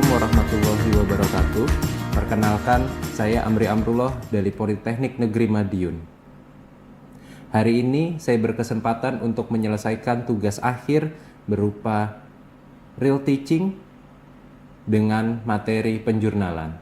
Assalamualaikum warahmatullahi wabarakatuh. Perkenalkan, saya Amri Amrullah dari Politeknik Negeri Madiun. Hari ini saya berkesempatan untuk menyelesaikan tugas akhir berupa real teaching dengan materi penjurnalan.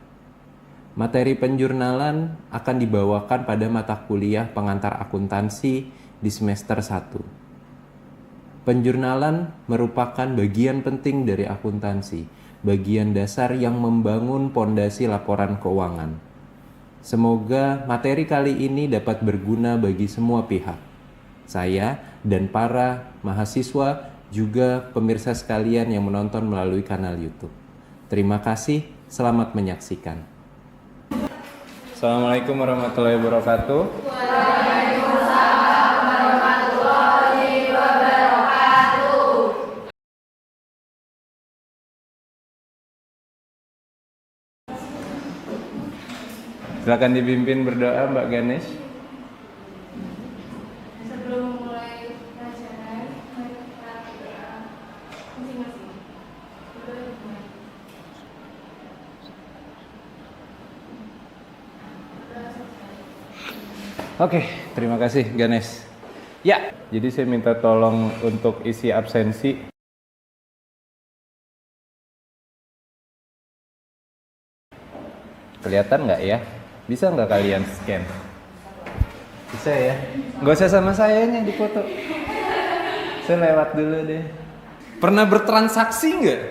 Materi penjurnalan akan dibawakan pada mata kuliah pengantar akuntansi di semester 1. Penjurnalan merupakan bagian penting dari akuntansi, bagian dasar yang membangun pondasi laporan keuangan. Semoga materi kali ini dapat berguna bagi semua pihak. Saya dan para mahasiswa juga pemirsa sekalian yang menonton melalui kanal YouTube. Terima kasih, selamat menyaksikan. Assalamualaikum warahmatullahi wabarakatuh. Silakan dipimpin berdoa Mbak Ganesh. Sebelum mulai pelajaran, mari kita berdoa masing-masing. Oke, terima kasih Ganesh. Ya, jadi saya minta tolong untuk isi absensi. Kelihatan nggak ya? Bisa nggak kalian scan? Bisa ya? Nggak usah sama saya nih di foto. Saya lewat dulu deh. Pernah bertransaksi nggak?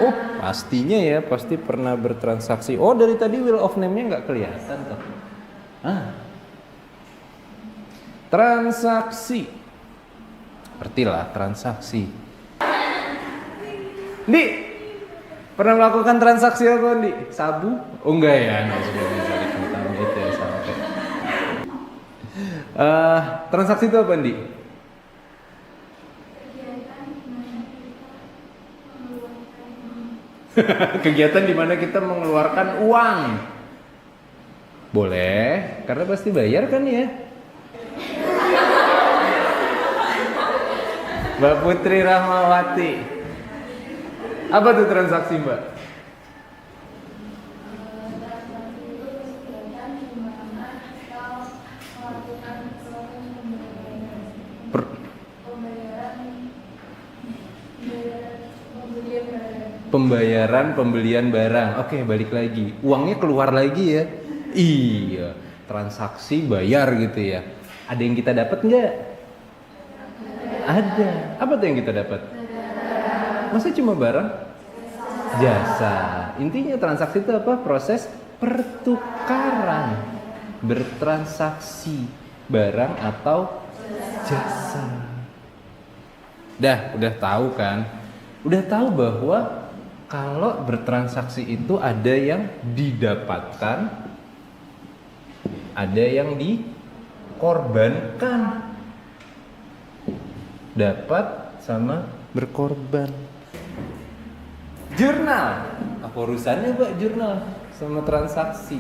Oh, pastinya ya, pasti pernah bertransaksi. Oh, dari tadi wheel of name-nya nggak kelihatan tuh. Transaksi. Artilah transaksi. Di, pernah melakukan transaksi apa, Di? Sabu? Oh enggak ya, sudah bisa diketahui itu ya sampai. Transaksi itu apa, Di? Kegiatan di mana kita mengeluarkan uang. Boleh, karena pasti bayar kan ya. Mbak Putri Rahmawati. Apa tuh transaksi, Mbak? Pembayaran pembelian barang. Oke, balik lagi. Uangnya keluar lagi ya. Iya, transaksi bayar gitu ya. Ada yang kita dapat nggak? Ada. Apa tuh yang kita dapat? Masa cuma barang? Jasa. Intinya transaksi itu apa? Proses pertukaran. Bertransaksi barang atau jasa. Udah tahu kan? Udah tahu bahwa kalau bertransaksi itu ada yang didapatkan, ada yang dikorbankan. Dapat sama berkorban. Jurnal. Apa urusannya Pak jurnal sama transaksi?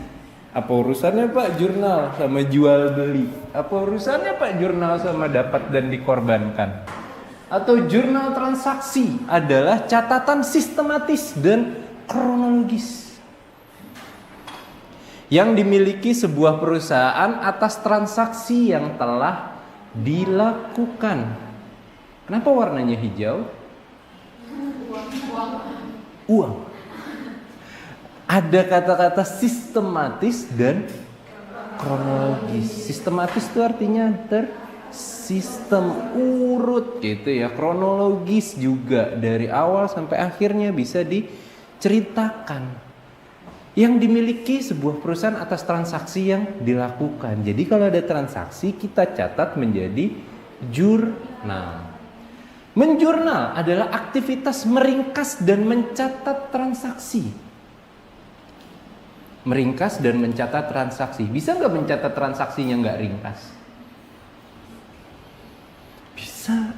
Apa urusannya Pak jurnal sama jual beli? Apa urusannya Pak jurnal sama dapat dan dikorbankan? Atau jurnal transaksi adalah catatan sistematis dan kronologis yang dimiliki sebuah perusahaan atas transaksi yang telah dilakukan. Kenapa warnanya hijau? Uang. Ada kata-kata sistematis dan kronologis. Sistematis itu artinya sistem urut gitu ya. Kronologis juga dari awal sampai akhirnya bisa diceritakan. Yang dimiliki sebuah perusahaan atas transaksi yang dilakukan. Jadi kalau ada transaksi kita catat menjadi jurnal. Menjurnal adalah aktivitas meringkas dan mencatat transaksi. Meringkas dan mencatat transaksi. Bisa nggak mencatat transaksinya nggak ringkas? Bisa.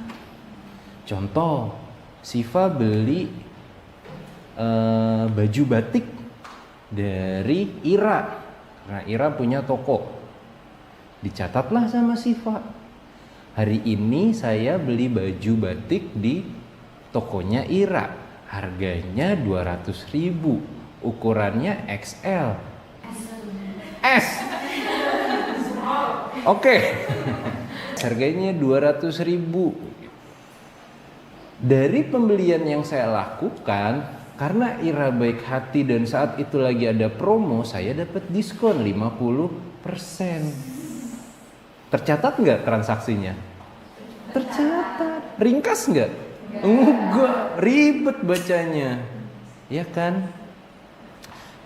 Contoh, Siva beli baju batik dari Ira. Karena Ira punya toko. Dicatatlah sama Siva. Hari ini saya beli baju batik di tokonya Ira. Harganya 200.000, ukurannya XL. S. Oke. Harganya 200.000. Dari pembelian yang saya lakukan, karena Ira baik hati dan saat itu lagi ada promo, saya dapat diskon 50%. Tercatat nggak transaksinya? Tercatat. Ringkas nggak? Enggak, ribet bacanya. Ya kan?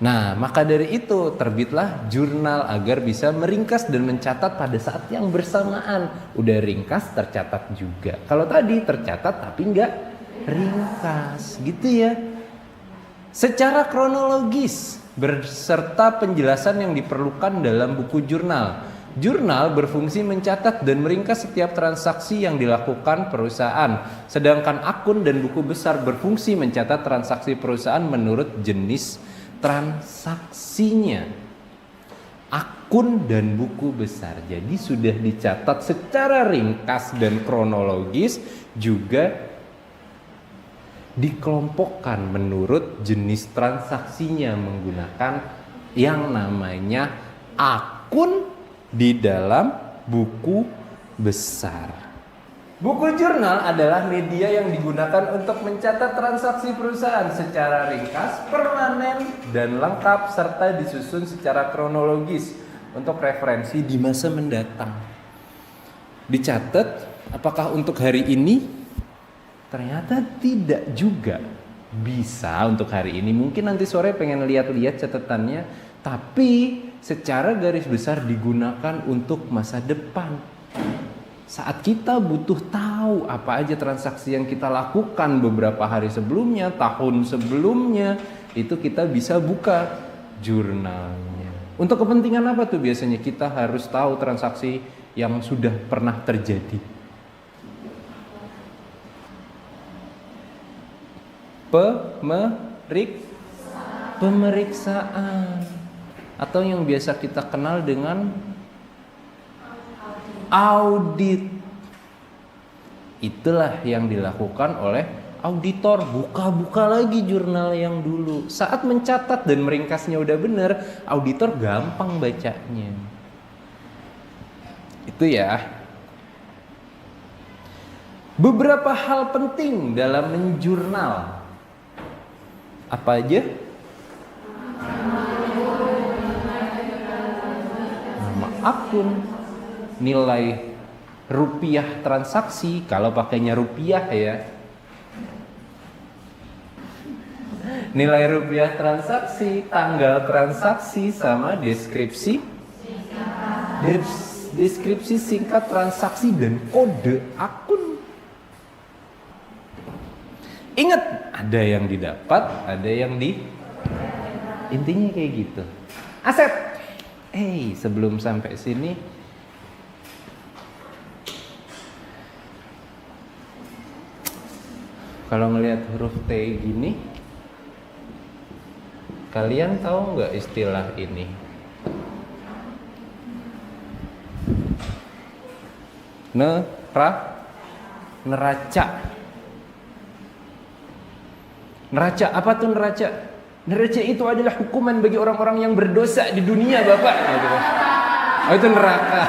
Nah, maka dari itu terbitlah jurnal agar bisa meringkas dan mencatat pada saat yang bersamaan. Udah ringkas, tercatat juga. Kalau tadi tercatat tapi nggak ringkas, gitu ya. Secara kronologis, berserta penjelasan yang diperlukan dalam buku jurnal. Jurnal berfungsi mencatat dan meringkas setiap transaksi yang dilakukan perusahaan. Sedangkan akun dan buku besar berfungsi mencatat transaksi perusahaan menurut jenis transaksinya. Akun dan buku besar jadi sudah dicatat secara ringkas dan kronologis, juga dikelompokkan menurut jenis transaksinya menggunakan yang namanya akun di dalam buku besar. Buku jurnal adalah media yang digunakan untuk mencatat transaksi perusahaan secara ringkas, permanen, dan lengkap serta disusun secara kronologis untuk referensi di masa mendatang. Dicatat apakah untuk hari ini? Ternyata tidak juga bisa untuk hari ini. Mungkin nanti sore pengen lihat-lihat catatannya, tapi secara garis besar digunakan untuk masa depan. Saat kita butuh tahu apa aja transaksi yang kita lakukan beberapa hari sebelumnya, tahun sebelumnya, itu kita bisa buka jurnalnya. Untuk kepentingan apa tuh biasanya kita harus tahu transaksi yang sudah pernah terjadi? Pemeriksaan, atau yang biasa kita kenal dengan audit. Itulah yang dilakukan oleh auditor, buka-buka lagi jurnal yang dulu. Saat mencatat dan meringkasnya udah bener, auditor gampang bacanya. Itu ya. Beberapa hal penting dalam menjurnal. Apa aja? Nama akun, nilai rupiah transaksi, kalau pakainya rupiah ya. Nilai rupiah transaksi, tanggal transaksi, sama deskripsi singkat transaksi dan kode akun. Ingat, ada yang didapat, ada yang intinya kayak gitu. Aset. Sebelum sampai sini, kalau ngelihat huruf T gini, kalian tahu nggak istilah ini? Neraca. Neraca, apa tuh neraca? Neraca itu adalah hukuman bagi orang-orang yang berdosa di dunia, Bapak. Oh, itu neraka.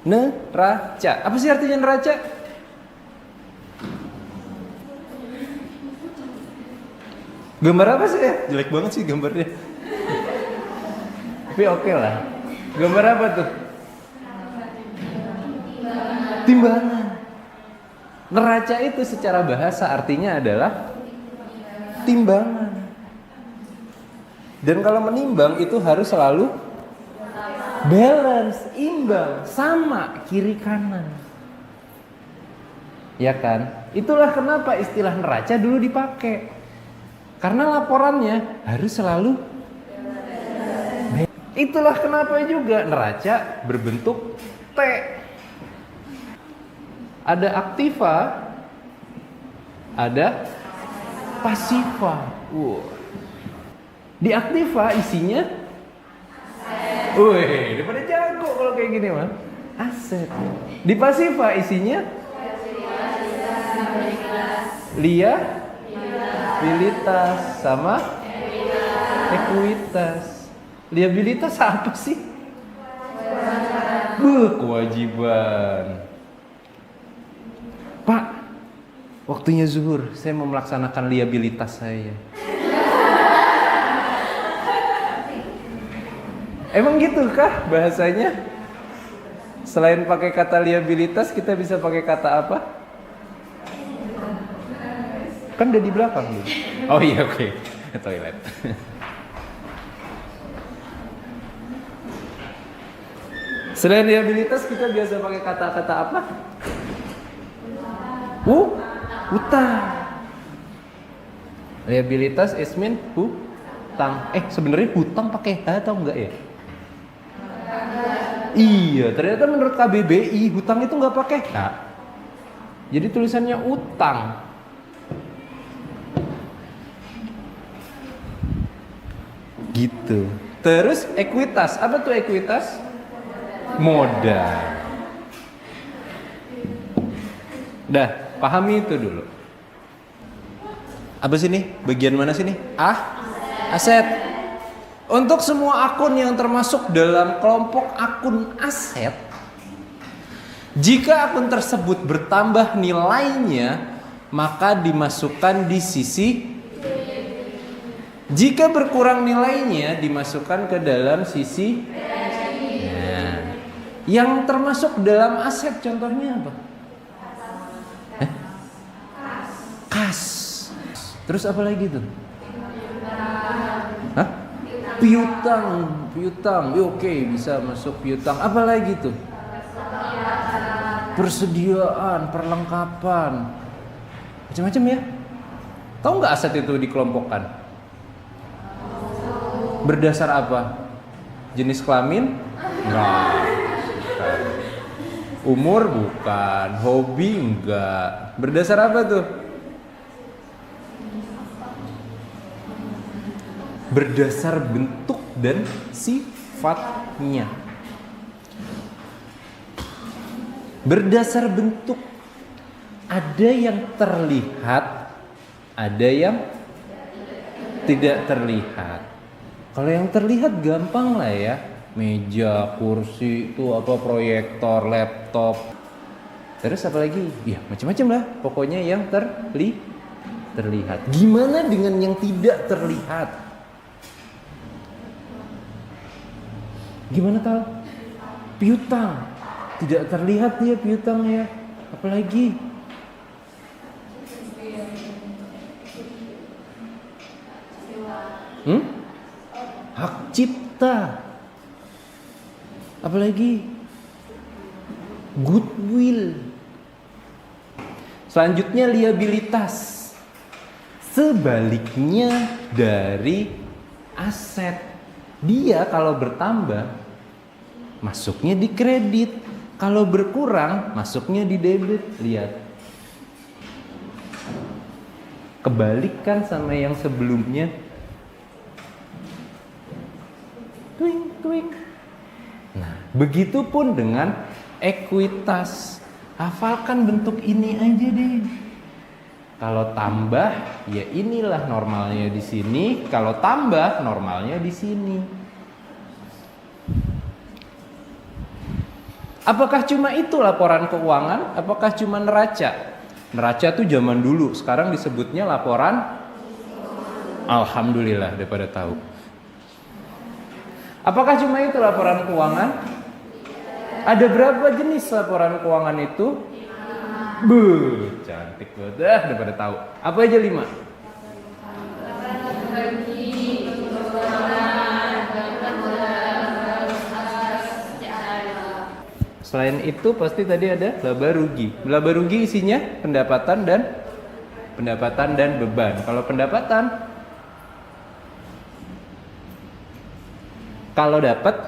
Neraca. Apa sih artinya neraca? Gambar apa sih? Jelek banget sih gambarnya. Tapi oke lah. Gambar apa tuh? Timbangan. Neraca itu secara bahasa artinya adalah timbangan. Dan kalau menimbang itu harus selalu balance, imbang, sama kiri kanan. Ya kan? Itulah kenapa istilah neraca dulu dipakai. Karena laporannya harus selalu. Itulah kenapa juga neraca berbentuk T. Ada aktiva, ada pasiva. Di aktiva isinya, daripada jago kalau kayak gini mah, aset. Di pasiva isinya liabilitas sama ekuitas. Liabilitas apa sih? Kewajiban. Pak, waktunya zuhur, saya mau melaksanakan liabilitas saya. Emang gitu kah bahasanya? Selain pakai kata liabilitas, kita bisa pakai kata apa? Kan udah di belakang nih. Oh iya, oke. Toilet. Selain liabilitas, kita biasa pakai kata-kata apa? Utang. Liabilitas is mean hutang. Sebenarnya hutang pakai H atau enggak ya? Iya, ternyata menurut KBBI hutang itu enggak pakai H. Jadi tulisannya utang. Gitu. Terus ekuitas, apa tuh ekuitas? Modal. Dah, pahami itu dulu. Apa sih nih? Bagian mana sih nih? Aset. Untuk semua akun yang termasuk dalam kelompok akun aset, jika akun tersebut bertambah nilainya, maka dimasukkan di sisi. Jika berkurang nilainya, dimasukkan ke dalam sisi. Nah, yang termasuk dalam aset contohnya apa? Kas. Terus apa lagi tuh? Piutang. Oke, bisa masuk piutang. Apa lagi tuh? Persediaan, perlengkapan. Macam-macam ya. Tahu nggak aset itu dikelompokkan? Berdasar apa? Jenis kelamin? Enggak. Umur bukan, hobi enggak. Berdasar apa tuh? Berdasar bentuk dan sifatnya. Berdasar bentuk, ada yang terlihat, ada yang tidak terlihat. Kalau yang terlihat gampang lah ya, meja, kursi, itu apa, proyektor, laptop. Terus apa lagi? Ya macam-macam lah. Pokoknya yang terlihat. Gimana dengan yang tidak terlihat? Gimana tahu? Piutang. Tidak terlihat dia piutangnya. Apalagi? Hak cipta. Apalagi? Goodwill. Selanjutnya liabilitas. Sebaliknya dari aset. Dia kalau bertambah masuknya di kredit, kalau berkurang masuknya di debit. Lihat, kebalikan sama yang sebelumnya. Twing. Nah, begitupun dengan ekuitas. Hafalkan bentuk ini aja deh. Kalau tambah, ya inilah normalnya di sini. Kalau tambah, normalnya di sini. Apakah cuma itu laporan keuangan? Apakah cuma neraca? Neraca tuh zaman dulu, sekarang disebutnya laporan. Alhamdulillah, daripada tahu. Apakah cuma itu laporan keuangan? Ada berapa jenis laporan keuangan itu? Cantik banget, daripada tahu. Apa aja 5? Selain itu pasti tadi ada laba rugi. Laba rugi isinya pendapatan dan beban. Kalau pendapatan, kalau dapat,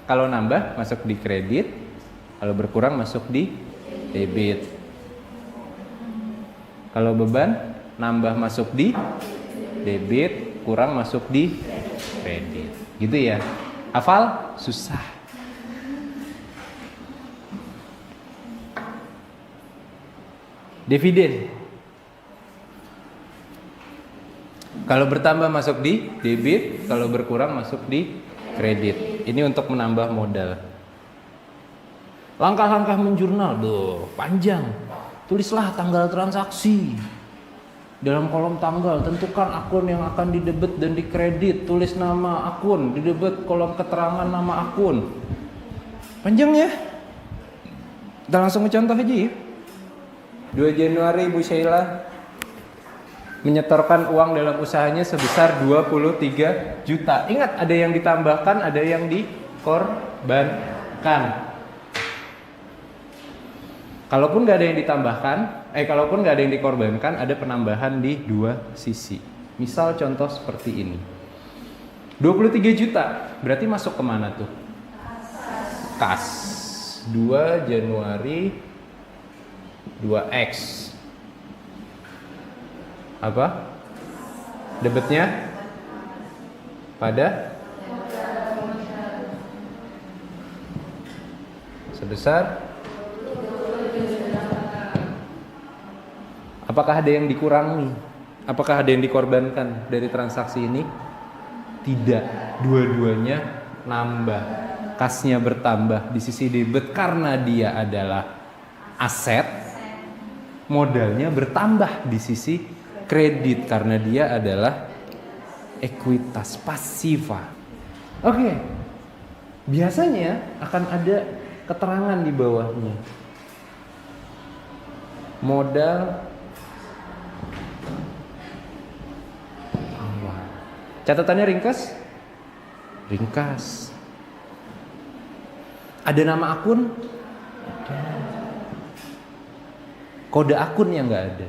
kalau nambah masuk di kredit, kalau berkurang masuk di debit. Kalau beban nambah masuk di debit, kurang masuk di kredit. Gitu ya. Hafal? Susah. Dividen. Kalau bertambah masuk di debit, kalau berkurang masuk di kredit. Ini untuk menambah modal. Langkah-langkah menjurnal, panjang. Tulislah tanggal transaksi. Dalam kolom tanggal, tentukan akun yang akan didebet dan dikredit. Tulis nama akun, didebet kolom keterangan nama akun. Panjang ya? Kita langsung contoh aja ya. 2 Januari Ibu Sheila menyetorkan uang dalam usahanya sebesar 23 juta. Ingat, ada yang ditambahkan, ada yang dikorbankan. Kalaupun nggak ada yang ditambahkan, kalaupun nggak ada yang dikorbankan, ada penambahan di dua sisi. Misal contoh seperti ini. 23 juta, berarti masuk kemana tuh? Kas. 2 Januari 2X. Apa? Debetnya pada sebesar. Apakah ada yang dikurangi? Apakah ada yang dikorbankan dari transaksi ini? Tidak, dua-duanya nambah. Kasnya bertambah di sisi debit karena dia adalah aset. Modalnya bertambah di sisi kredit karena dia adalah ekuitas pasiva. Oke. Biasanya akan ada keterangan di bawahnya. Modal awal. Catatannya ringkas? Ringkas. Ada nama akun? Ada. Kode akun yang nggak ada.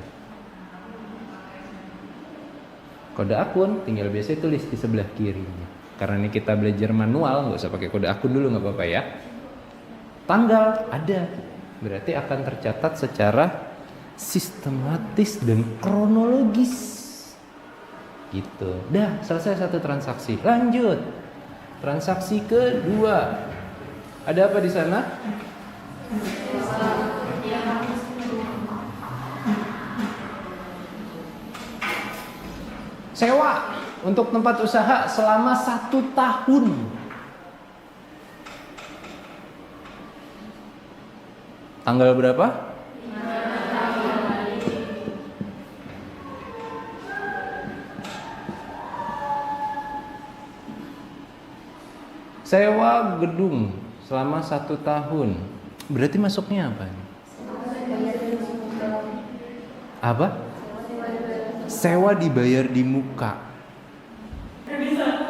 Kode akun tinggal biasa tulis di sebelah kirinya. Karena ini kita belajar manual, nggak usah pakai kode akun dulu, nggak apa-apa ya. Tanggal ada, berarti akan tercatat secara sistematis dan kronologis. Gitu. Dah, selesai satu transaksi. Lanjut. Transaksi kedua. Ada apa di sana? Sewa untuk tempat usaha selama 1 tahun. Tanggal berapa? Sewa gedung selama 1 tahun. Berarti masuknya apa? Apa? Sewa dibayar di muka.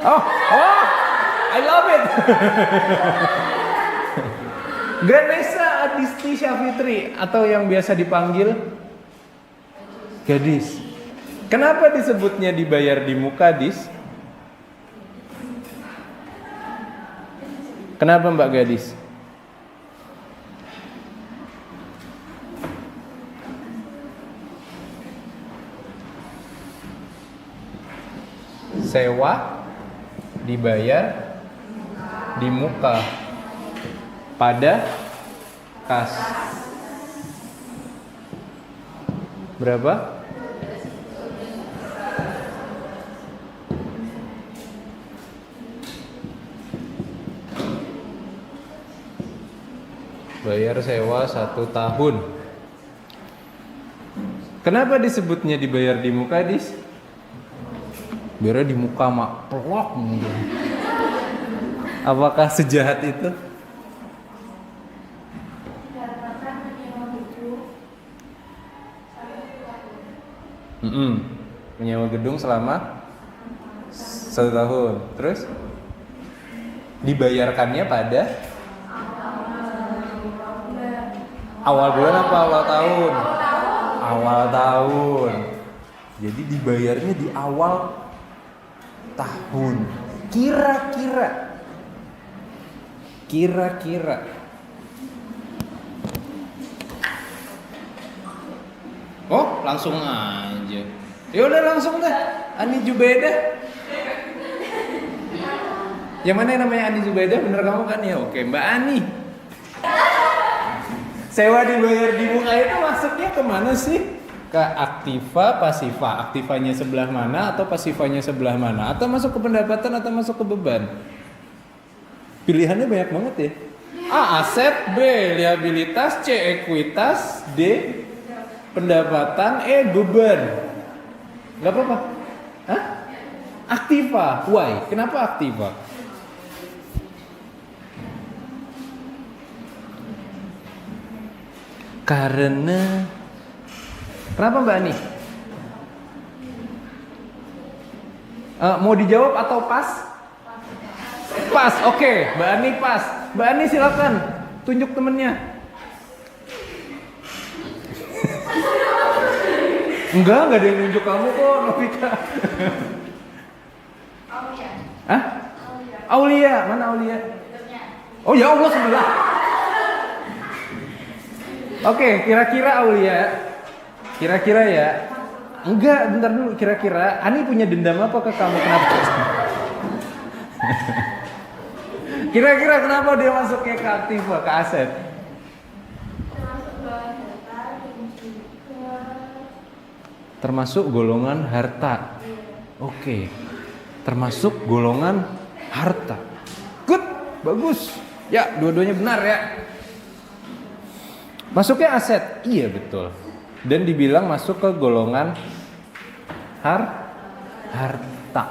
Oh, I love it. Ganesha Adisti Syafitri atau yang biasa dipanggil Gadis. Kenapa disebutnya dibayar di muka, Dis? Kenapa Mbak Gadis? Sewa dibayar di muka pada kas. Berapa? Bayar sewa 1 tahun. Kenapa disebutnya dibayar di muka, Dis? Biar di muka mak pelok gitu. Apakah sejahat itu? Menyewa gedung selama 1 tahun. Terus dibayarkannya pada awal bulan apa awal tahun? Awal tahun. Jadi dibayarnya di awal tahun. Kira-kira. Oh, langsung aja. Ya udah langsung deh. Ani Zubaidah. Yang mana yang namanya Ani Zubaidah? Bener kamu kan ya? Oke, Mbak Ani. Sewa dibayar di muka itu masuknya kemana sih? ke aktiva, pasiva. Aktivanya sebelah mana atau pasifanya sebelah mana? Atau masuk ke pendapatan atau masuk ke beban? Pilihannya banyak banget ya. A. Aset, B. Liabilitas, C. Ekuitas, D. Pendapatan, E. Beban. Gak apa-apa. Hah? Aktiva. Why? Kenapa aktiva? Karena kenapa Mbak Ani? Mau dijawab atau pas? Pas, oke. Mbak Ani pas. Mbak Ani silakan tunjuk temennya. Enggak ada yang nunjuk kamu kok, Novika. Aulia. Hah? Aulia, mana Aulia? Oh ya Allah sebelah. Oke, kira-kira Aulia. Kira-kira ya. Enggak, bentar dulu. Kira-kira Ani punya dendam apa ke kamu? Kenapa? Kira-kira kenapa dia masuknya ke aktiva, ke aset? Termasuk golongan harta. Oke. Termasuk golongan harta. Good, bagus. Ya, dua-duanya benar ya. Masuknya aset. Iya, betul. Dan dibilang masuk ke golongan harta.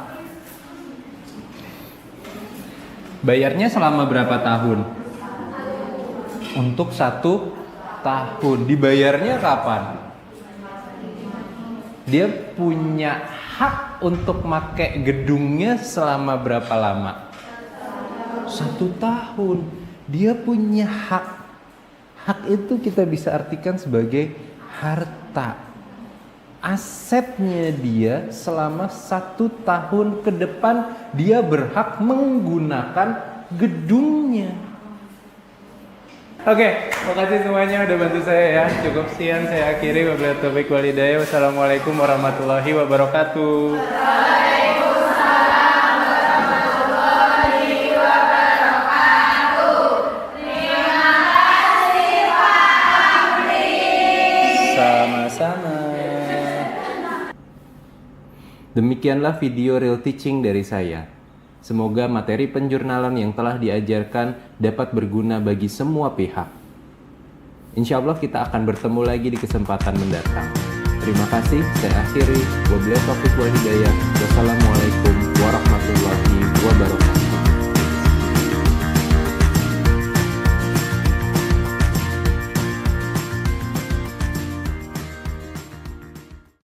Bayarnya selama berapa tahun? Untuk 1 tahun. Dibayarnya kapan? Dia punya hak untuk pakai gedungnya selama berapa lama? 1 tahun. Dia punya hak. Hak itu kita bisa artikan sebagai harta. Asetnya dia selama 1 tahun ke depan dia berhak menggunakan gedungnya. Oke, makasih semuanya udah bantu saya ya. Cukup sekian saya akhiri. Wabillahi taufiq wal hidayah. Wassalamualaikum warahmatullahi wabarakatuh. Sama-sama. Demikianlah video real teaching dari saya. Semoga materi penjurnalan yang telah diajarkan dapat berguna bagi semua pihak. Insya Allah kita akan bertemu lagi di kesempatan mendatang. Terima kasih, saya akhiri. Wabillahi taufiq wal hidayah. Wassalamualaikum warahmatullahi wabarakatuh.